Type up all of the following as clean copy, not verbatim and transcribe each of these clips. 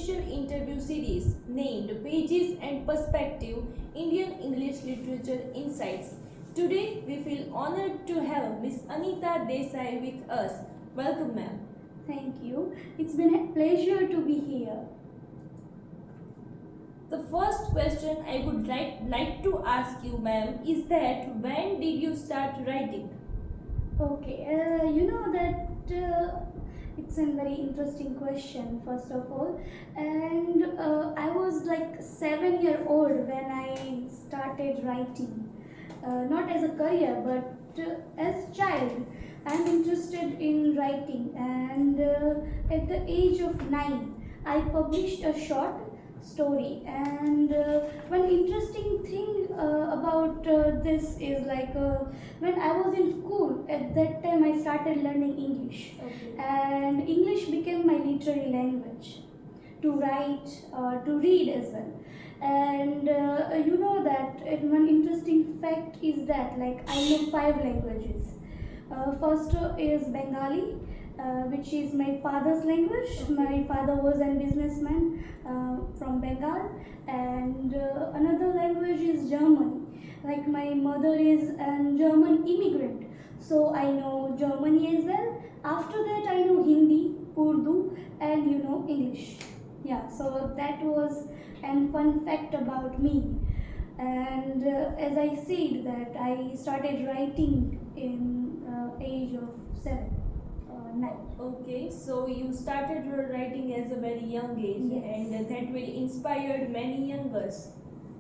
special interview series named Pages and Perspective Indian English Literature Insights. Today we feel honored to have Miss Anita Desai with us. Welcome, ma'am. Thank you. It's been a pleasure to be here. The first question I would like to ask you, ma'am, is that when did you start writing? Okay, you know that it's a very interesting question, first of all. And I was like 7 year old when I started writing. Not as a career, but as a child. I'm interested in writing, and at the age of 9, I published a short story. And one interesting thing about this is when I was in school, at that time I started learning English. Okay. And English became my literary language to write, to read as well. And you know that one interesting fact is that like I know 5 languages. First is Bengali, which is my father's language. Okay. My father was a businessman from Bengal. And another language is German. Like my mother is a German immigrant, so I know Germany as well. After that, I know Hindi, Urdu, and English. Yeah, so that was a fun fact about me. And as I said, that I started writing in age of 7, 9. Okay, so you started your writing as a very young age, Yes. and that will inspired many youngers.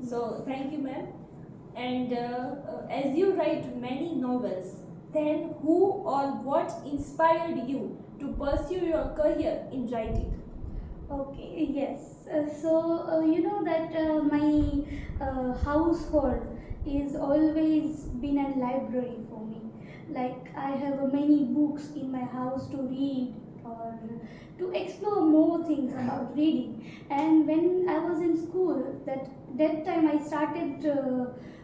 So thank you, ma'am. And as you write many novels, then who or what inspired you to pursue your career in writing? Okay, yes. You know that my household is always been a library for me. Like I have many books in my house to read or to explore more things about reading. And when I was in school, that time I started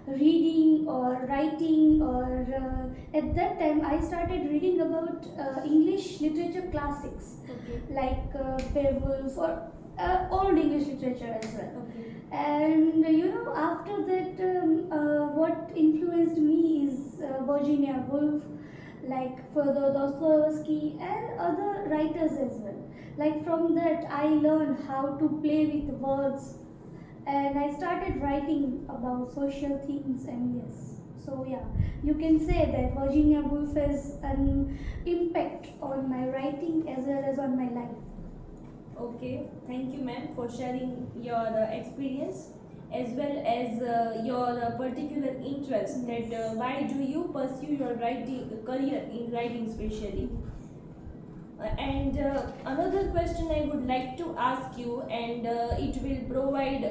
reading or writing, or at that time I started reading about English literature classics. Okay. Like Beowulf or old English literature as well. Okay. And after that, what influenced me is Virginia Woolf, like Fyodor Dostoevsky, and other writers as well. Like from that, I learned how to play with words, and I started writing about social themes. And yes, so yeah, you can say that Virginia Woolf has an impact on my writing as well as on my life. Okay, thank you, ma'am, for sharing your experience as well as your particular interest. Yes. That why do you pursue your writing career in writing, specially? And another question I would like to ask you, and it will provide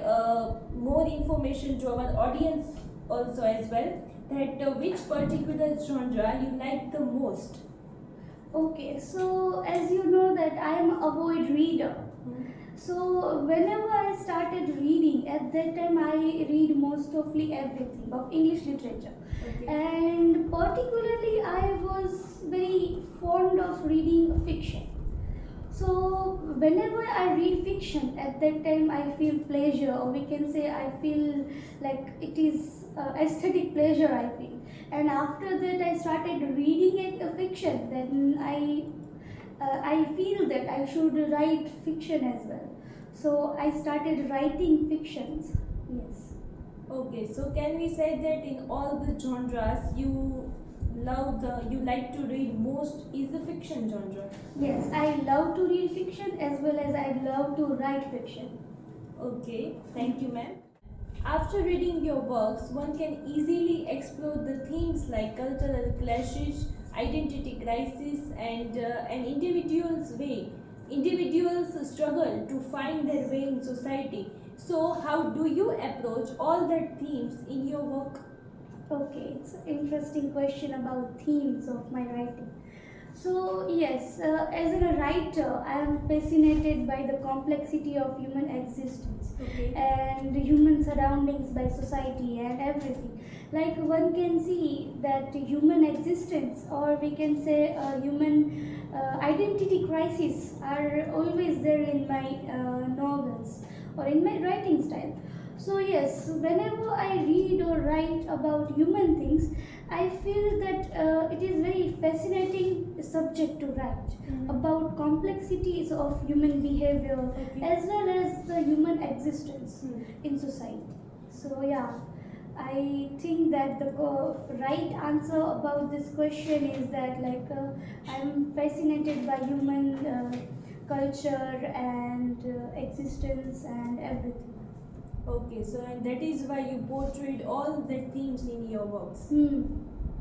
more information to our audience also as well. That which particular genre you like the most? Okay, so as you know that I am a avoid reader. So whenever I started reading, at that time I read most ofly everything of English literature. Okay. And particularly I was very fond of reading fiction. So whenever I read fiction, at that time I feel pleasure, or we can say I feel like it is aesthetic pleasure I feel. And after that I started reading a fiction, then I feel that I should write fiction as well. So I started writing fictions. Yes. Okay, so can we say that in all the genres you like to read most is the fiction genre? Yes, I love to read fiction as well as I love to write fiction. Okay, thank you, ma'am. After reading your works, one can easily explore the themes like cultural clashes, identity crisis, and an individuals struggle to find their way in society. So, how do you approach all that themes in your work? Okay, it's an interesting question about themes of my writing. So yes, as a writer, I am fascinated by the complexity of human existence Okay. and human surroundings by society and everything. Like one can see that human existence, or we can say human identity crisis, are always there in my novels or in my writing style. So yes, whenever I read or write about human things, I feel that it is very fascinating subject to write about complexities of human behavior as well as the human existence in society. So yeah, I think that the right answer about this question is that I'm fascinated by human culture and existence and everything. Okay, so and that is why you portrayed all the themes in your works.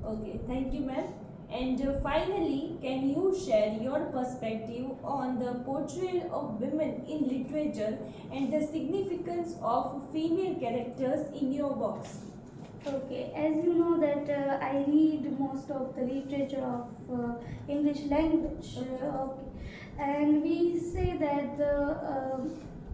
Okay, thank you, ma'am. And finally, can you share your perspective on the portrayal of women in literature and the significance of female characters in your works? Okay, as you know that I read most of the literature of English language. Okay, and we say that the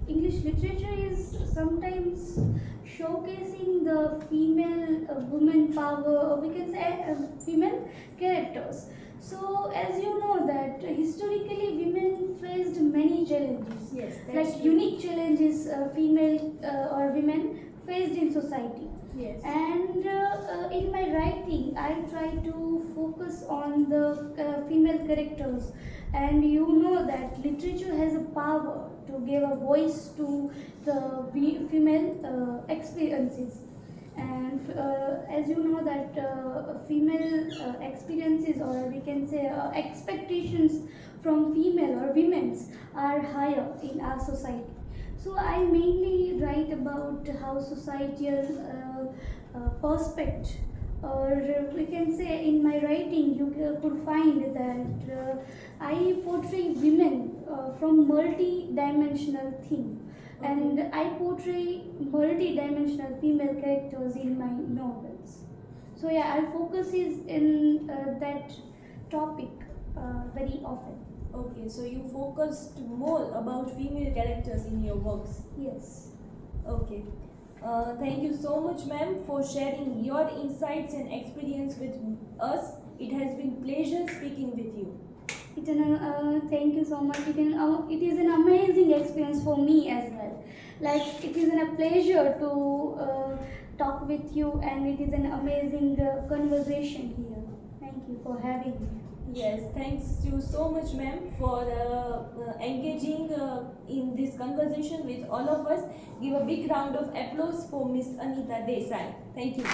English literature is sometimes showcasing the female woman power, or we can say female characters. So, as you know that historically women faced many challenges, Yes, like unique challenges female or women faced in society. Yes. And in my writing, I try to focus on the female characters. And you know that literature has a power to give a voice to the female experiences. And as you know that female experiences, or we can say expectations from female or women's, are higher in our society. So I mainly write about how societal perspective, or we can say in my writing you could find that I portray women from multi-dimensional theme. Okay. And I portray multi-dimensional female characters in my novels. So yeah, I focus is in that topic very often. Okay, so you focused more about female characters in your works. Yes. Okay. Thank you so much, ma'am, for sharing your insights and experience with us. It has been pleasure speaking with you. Thank you so much. It is an amazing experience for me as well. Like it is a pleasure to talk with you, and it is an amazing conversation here. Thank you for having me. Yes, thanks you so much, ma'am, for engaging in this conversation with all of us. Give a big round of applause for Miss Anita Desai. Thank you.